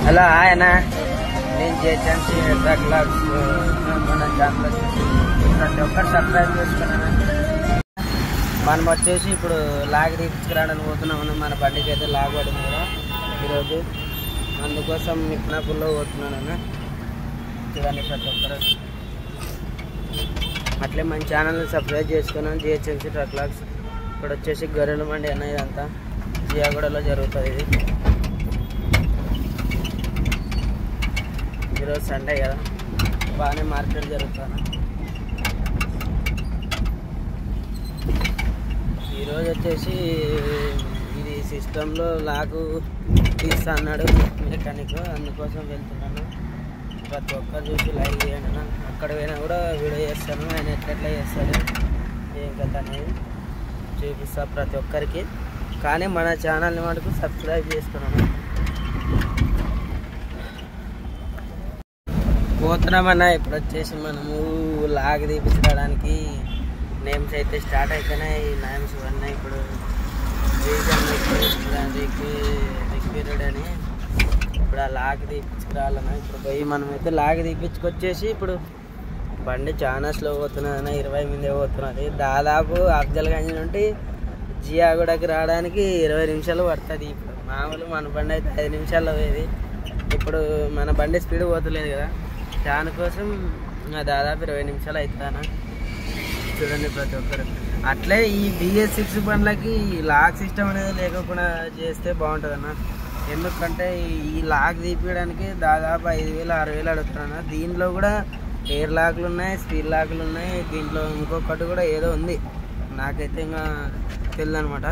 Hello ఆయన నేను JNC blogs మన ఛానల్ ప్రతి ఒక్కరు సబ్స్క్రైబ్ చేసుకున్నాను. మనం వచ్చేసి ఇప్పుడు లాగ్ తీసుకురావడానికి పోతున్నాము. మన బండికి అయితే లాగ్ పడింది కదా ఈరోజు, అందుకోసం మిక్నాపూర్లో పోతున్నాను. చూడండి ప్రతి ఒక్కరు అట్లే మన ఛానల్ని సబ్స్క్రైబ్ చేసుకున్నాను. GHMC truck logs. ఇక్కడ వచ్చేసి గొర్రెల మండి అనేది అంతా జియాగూడలో జరుగుతుంది. ఇది ఈరోజు సండే కదా, బాగానే మార్కెట్ జరుగుతుంది. ఈరోజు వచ్చేసి ఇది సిస్టంలో లాగు తీస్తా అన్నాడు మెకానిక్, అందుకోసం వెళ్తున్నాను. ప్రతి ఒక్కరు చూసి లైక్ చేయండి అన్న. అక్కడ పోయినా కూడా వీడియో చేస్తాను, ఆయన ఎట్లా చేస్తాడు ఏం కథ అనేది చూపిస్తా ప్రతి ఒక్కరికి. కానీ మన ఛానల్ని మటుకు సబ్స్క్రైబ్ చేసుకున్నాను. పోతున్నామన్నా. ఇప్పుడు వచ్చేసి మనము లాగ్ తీపించడానికి నేమ్స్ అయితే స్టార్ట్ అయిపోయినాయి. నేమ్స్ ఉన్నాయి. ఇప్పుడు రిక్వైర్డ్ అని ఇప్పుడు ఆ లాగ్ తీపించుకురావాలన్నా. ఇప్పుడు పోయి మనమైతే లాగ్ తీపించుకొచ్చేసి ఇప్పుడు బండి చాలా స్లో పోతున్నదన్న, 20 మంది పోతున్నది. దాదాపు అఫ్జల్గంజ్ నుండి జియాగూడకి రావడానికి 20 నిమిషాలు పడుతుంది. ఇప్పుడు మామూలు మన బండి అయితే 5 నిమిషాల్లో పోయేది. ఇప్పుడు మన బండి స్పీడ్ పోతలేదు కదా, దానికోసం దాదాపు 20 నిమిషాలు అవుతుందన్న. చూడండి ప్రతి ఒక్కరు. అట్లే ఈ BS6 బండ్లకి లాక్ సిస్టమ్ అనేది లేకుండా చేస్తే బాగుంటుంది అన్న. ఎందుకంటే ఈ లాక్ తీపించడానికి దాదాపు 5,000-6,000 అడుగుతున్నా. దీంట్లో కూడా ఎయిర్ లాక్లు ఉన్నాయి, స్పీడ్ లాక్లు ఉన్నాయి. దీంట్లో ఇంకొకటి కూడా ఏదో ఉంది, నాకైతే ఇంకా తెలియదు అనమాట.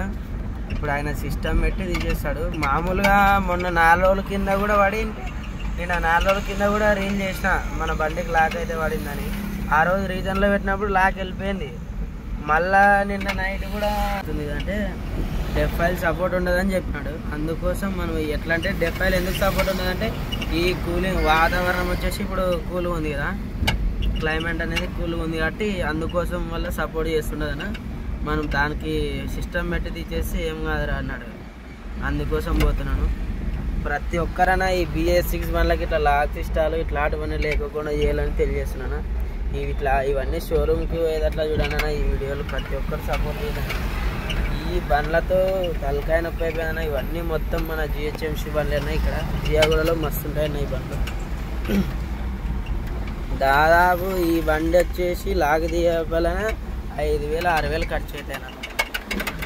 ఇప్పుడు ఆయన సిస్టమ్ పెట్టి తీసేస్తాడు. మామూలుగా మొన్న 4 రోజుల కింద కూడా పడి, నేను 4 రోజుల కింద కూడా రీల్ చేసిన మన బండికి లాక్ అయితే పడిందని. ఆ రోజు రీజన్లో పెట్టినప్పుడు లాక్ వెళ్ళిపోయింది. మళ్ళా నిన్న నైట్ కూడా అంటే డెఫ్ ఫైల్ సపోర్ట్ ఉండదని చెప్పినాడు. అందుకోసం మనం ఎట్లా అంటే డెఫ్ ఫైల్ ఎందుకు సపోర్ట్ ఉండదంటే ఈ కూలింగ్ వాతావరణం వచ్చేసి ఇప్పుడు కూల్గా ఉంది కదా, క్లైమేట్ అనేది కూల్గా ఉంది కాబట్టి అందుకోసం వల్ల సపోర్ట్ చేస్తుండదన్న. మనం దానికి సిస్టమ్ పెట్టి తీసేసి ఏం కాదురా అన్నాడు. అందుకోసం పోతున్నాను. ప్రతి ఒక్కరైనా ఈ BS6 బండ్లకి ఇట్లా లాక్ సిస్టాలు ఇట్లాంటివన్నీ లేకుండా చేయాలని తెలియజేస్తున్నాను. ఇవన్నీ షోరూమ్కి ఏదట్లా చూడన్నా ఈ వీడియోలు ప్రతి ఒక్కరు సపోర్ట్ చేయాలి. ఈ బండ్లతో తలకాయ నొప్పి అయిపోయినా ఇవన్నీ మొత్తం మన GHMC బండ్లు అన్నాయి. ఇక్కడ జియాగూడలో మస్తు ఉంటాయి ఈ బండ్లు. దాదాపు ఈ బండి వచ్చేసి లాగ్ తీయాలన్నా 5,000-6,000 ఖర్చు అవుతాయి.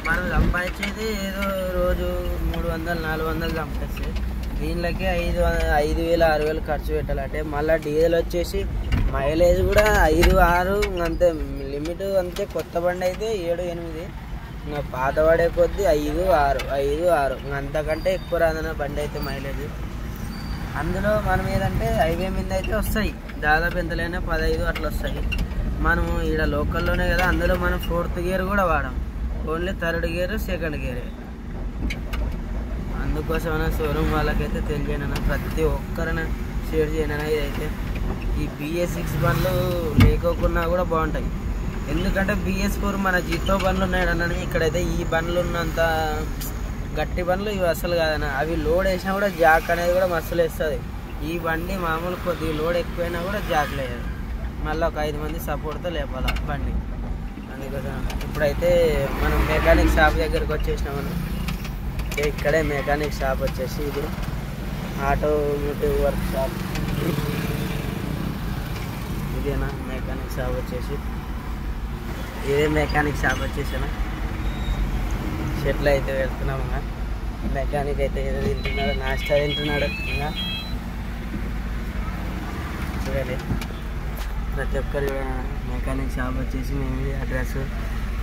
మనం సంపాదించేది ఏదో రోజు 300-400 సంపాదిస్తే దీనిలోకి 5,000-6,000 ఖర్చు పెట్టాలంటే మళ్ళీ డీజిల్ వచ్చేసి మైలేజ్ కూడా 5-6 అంతే లిమిట్. అంతే కొత్త బండి అయితే 7-8, ఇంకా పాత పడే కొద్దీ 5-6 అంతకంటే ఎక్కువ రాదన్న బండి అయితే మైలేజ్. అందులో మనం ఏదంటే హైవే మీద అయితే వస్తాయి దాదాపు ఎంతలైనా 15 అట్లా వస్తాయి. మనము ఇక్కడ లోకల్లోనే కదా, అందులో మనం 4th గేర్ కూడా వాడాం, only 3rd gear 2nd gear. అందుకోసమైనా షోరూమ్ వాళ్ళకైతే తెలియజేయనన్నా, ప్రతి ఒక్కరైనా షేర్ చేయనన్నా. ఇదైతే ఈ BS6 బండ్లు లేకోకున్నా కూడా బాగుంటాయి. ఎందుకంటే BS4 మన జీతో బండ్లు ఉన్నాయన్న. ఇక్కడైతే ఈ బండ్లు ఉన్నంత గట్టి బండ్లు ఇవి అసలు కాదన్న. అవి లోడ్ వేసినా కూడా జాక్ అనేది కూడా మస్తులు వేస్తుంది. ఈ బండి మామూలు కొద్దిగా లోడ్ ఎక్కువైనా కూడా జాక్ లేదు. మళ్ళీ ఒక 5 మంది సపోర్ట్తో లేపాలి బండి. అందుకోసం ఇప్పుడైతే మనం మెకానిక్ షాప్ దగ్గరికి వచ్చేసినామని. ఇక్కడే మెకానిక్ షాప్ వచ్చేసి ఇది ఆటోమోటివ్ వర్క్ షాప్. ఇదేనా మెకానిక్ షాప్ వచ్చేసి, ఇదే మెకానిక్ షాప్ వచ్చేసానా. షెట్లు అయితే వెళ్తున్నాము. మెకానిక్ అయితే ఏదో తింటున్నాడు, నాస్టా తింటున్నాడు. ఇంకా చూడండి ప్రతి ఒక్కరు మెకానిక్ షాప్ వచ్చేసి మేము అడ్రస్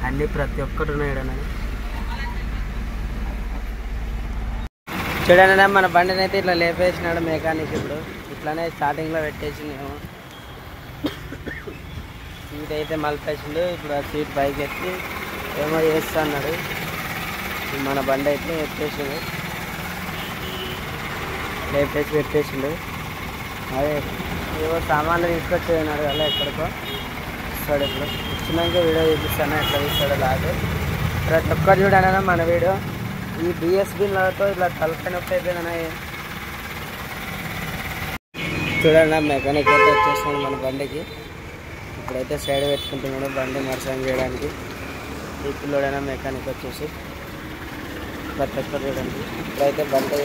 అన్నీ ప్రతి ఒక్కరు ఉన్నాయన్న. చూడండి మన బండిని అయితే ఇట్లా లేపేసినాడు మెకానిక్. ఇప్పుడు ఇట్లానే స్టార్టింగ్లో పెట్టేసి మేము సీట్ అయితే మలిపేసిండు. ఇప్పుడు ఆ సీట్ పైకి ఎత్తి ఏమో చేస్తా అన్నాడు. మన బండి అయితే ఎత్తేసిండు, లేపేసి పెట్టేసిండు. అదే ఏవో సామాన్లు తీసుకొచ్చేయన్నాడు కదా, ఎక్కడికో ఇస్తాడు. ఇప్పుడు వచ్చినాక వీడియో చూపిస్తాను ఎట్లా తీస్తాడో లాగు. ప్రతి ఒక్కరు చూడనా మన వీడియో. ఈ BS బిన్లతో ఇట్లా తలకాయ నొప్పి అయిపోయిందన్న. చూడండి మెకానిక్ అయితే వచ్చేస్తున్నాడు మన బండికి. ఇప్పుడైతే సైడ్ పెట్టుకుంటున్నాడు బండి మరసం చేయడానికి. ఈ పిల్లోడైనా మెకానిక్ వచ్చేసి ప్రతి ఒక్కరు చూడండి. ఇప్పుడైతే బండి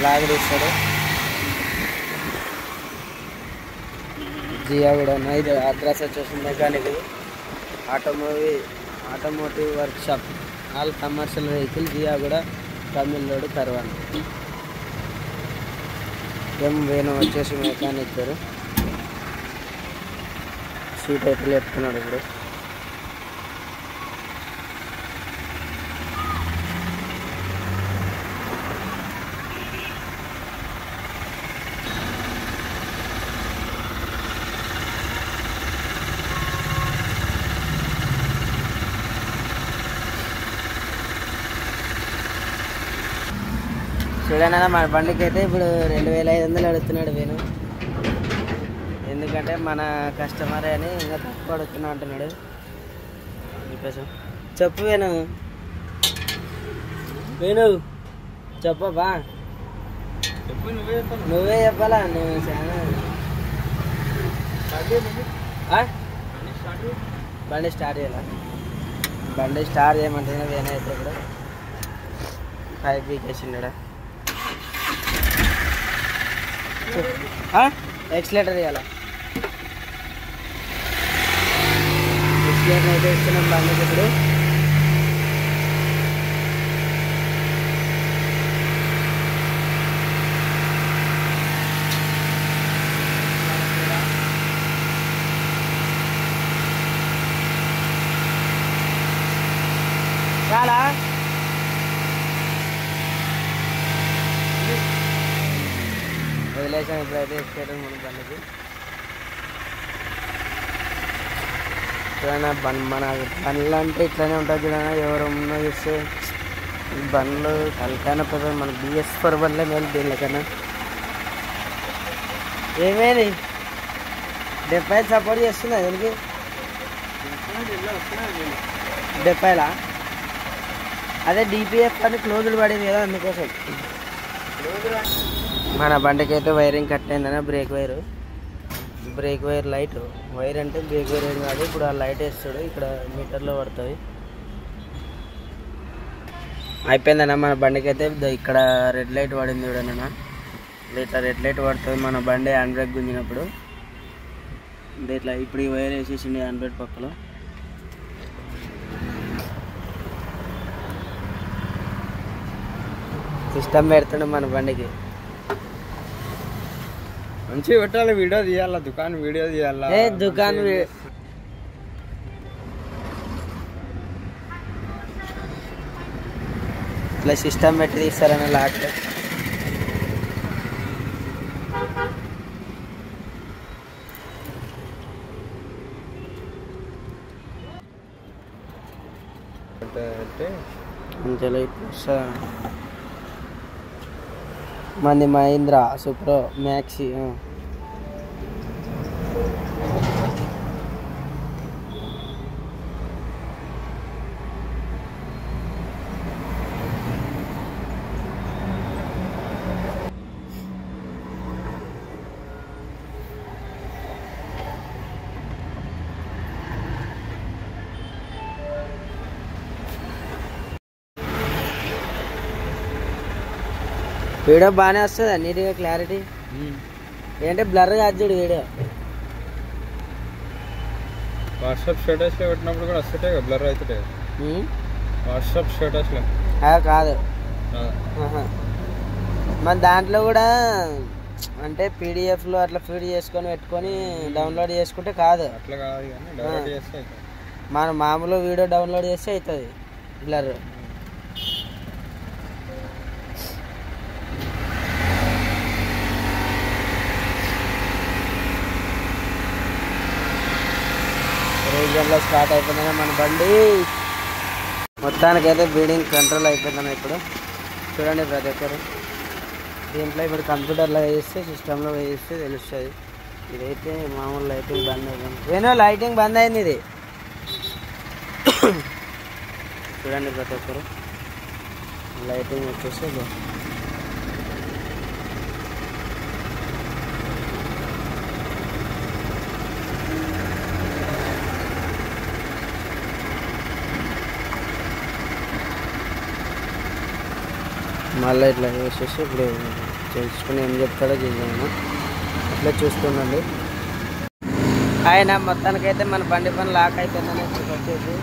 లాగ్ తీస్తాడు. జియా కూడా ఇది అడ్రస్ వచ్చేసి mechanic automotive workshop all commercial vehicle Jiya కూడా తమిళనాడు కర్వాన్. వేణు వచ్చేసి మెకానిక్ పేరు. సీట్ అయితే లేపుతున్నాడు ఇప్పుడు. చూడన్నా మన బండికి అయితే ఇప్పుడు 2500 అడుగుతున్నాడు వేణు. ఎందుకంటే మన కస్టమరే అని ఇంకా తక్కువ అడుగుతున్నా అంటున్నాడు. అందుకోసం చెప్పు వేణు చెప్పబా. నువ్వే చెప్పాలా? నువ్వు చాలా బండి స్టార్ట్ చేయాలా? బండి స్టార్ట్ చేయమంటున్నా వేణు అయితే ఇప్పుడు 5 పీకేసిండా. ఎక్స్లేటర్ ఇవ్వాలా? ఎక్స్లేటర్ అయితే ఇస్తున్నాం బండికి ఇప్పుడు. చాలా వదిలేసాం ఇప్పుడైతే ఎక్స్లేటర్ మన బండికి. చూడన్నా మన బండ్లు అంటే ఇట్లానే ఉంటుంది చూడన్నా. ఎవరన్నా చూస్తే బండ్లు తలకైనా పెద్ద మన BS4 బండ్లే మేలు దీనికన్నా. ఏమేది 70 సపోర్ట్ చేస్తున్నా దీనికి. 70లా? అదే DPF అని క్లోజులు పడింది కదా అందుకోసం. మన బండికి అయితే వైరింగ్ కట్ అయిందనే బ్రేక్ వైర్ లైట్ వైర్ అంటే బ్రేక్ వైర్ ఏం కాదు. ఇప్పుడు ఆ లైట్ వేస్తాడు ఇక్కడ మీటర్లో పడుతుంది. అయిపోయిందన్న మన బండికి అయితే ఇక్కడ రెడ్ లైట్ పడింది చూడన్నా. ఇట్లా రెడ్ లైట్ పడుతుంది మన బండి హ్యాండ్ బ్రేక్ గుంజినప్పుడు. ఇట్లా ఇప్పుడు ఈ వైర్ వేసేసింది హ్యాండ్ బ్రేక్ పక్కలో. సిస్టమ్ పెడుతుండే మన బండికి. మంచిగా పెట్టాలి, వీడియో తీయాలా, వీడియో తీయాలా. దుకాన్ ఇట్లా సిస్టమ్ పెట్టి తీస్తారని లాక్. అంతలో మంది మహీంద్రా సూప్రో మ్యాక్సీ. వీడియో బాగానే వస్తుంది నీట్గా క్లారిటీ. ఏంటంటే బ్లర్ కాదు చూడు వీడియో. వాట్సాప్ స్టేటస్లో పెట్టినప్పుడు కూడా వస్తుంటే బ్లర్ అవుతుంటే. వాట్సాప్ స్టేటస్లో కాదు మన దాంట్లో కూడా అంటే పీడిఎఫ్లో అట్లా ఫీడ్ చేసుకొని పెట్టుకొని డౌన్లోడ్ చేసుకుంటే కాదు. అట్లా కాదు కానీ డౌన్లోడ్ చేస్తే మన మామూలు వీడియో డౌన్లోడ్ చేస్తే అవుతుంది బ్లర్. రీజన్లో స్టార్ట్ అయిపోయిందనే మన బండి. మొత్తానికైతే బ్రీడింగ్ కంట్రోల్ అయిపోయిందన్న ఇప్పుడు. చూడండి ప్రతి ఒక్కరు దీంట్లో ఇప్పుడు కంప్యూటర్లో వేస్తే సిస్టంలో వేస్తే తెలుస్తుంది. ఇదైతే మామూలు లైటింగ్ బంద్ అయిపోయింది. వేణు లైటింగ్ బంద్ అయింది ఇది. చూడండి ప్రతి ఒక్కరు లైటింగ్ వచ్చేసి మళ్ళీ ఇట్లా వేసేసి ఇప్పుడు చేసుకుని ఏం చెప్తాడో చేసాను అట్లా చూస్తుండండి. ఆయన మొత్తానికైతే మన బండి పని లాక్ అయిపోయిందని ఇక్కడికి వచ్చేసి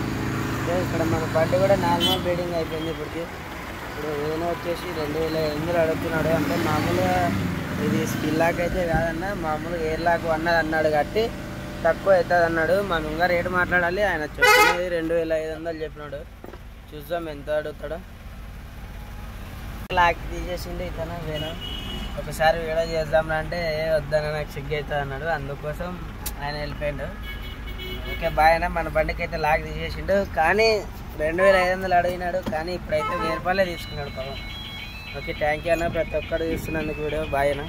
ఇక్కడ మన బండి కూడా నార్మల్ బ్రీడింగ్ అయిపోయింది. ఇప్పుడు ఏమో వచ్చేసి 2008 అడుగుతున్నాడు. అంటే మామూలుగా ఇది స్కిల్ లాక్ అయితే కాదన్న, మామూలుగా ఎయిర్ లాక్ అన్నాడు కాబట్టి తక్కువ అవుతుంది అన్నాడు. మనం ఇంకా రేటు మాట్లాడాలి. ఆయన చెప్పినది 2500 చెప్పినాడు. చూద్దాం ఎంత అడుగుతాడో. లాక్ తీసేసిండు ఇతను వేరే ఒకసారి వీడియో చేద్దాం అంటే వద్దన నాకు సిగ్గు అవుతుంది అన్నాడు. అందుకోసం ఆయన వెళ్ళిపోయాడు. ఓకే బాయ్ అన్న. మన బండికి అయితే లాక్ తీసేసిండు కానీ 2500 అడిగినాడు. కానీ ఇప్పుడైతే 1000 రూపాయలే తీసుకున్నాడు పాపం. ఓకే థ్యాంక్ యూ అన్న ప్రతి ఒక్కరు చూస్తున్నందుకు వీడియో. బాయ్ అన్న.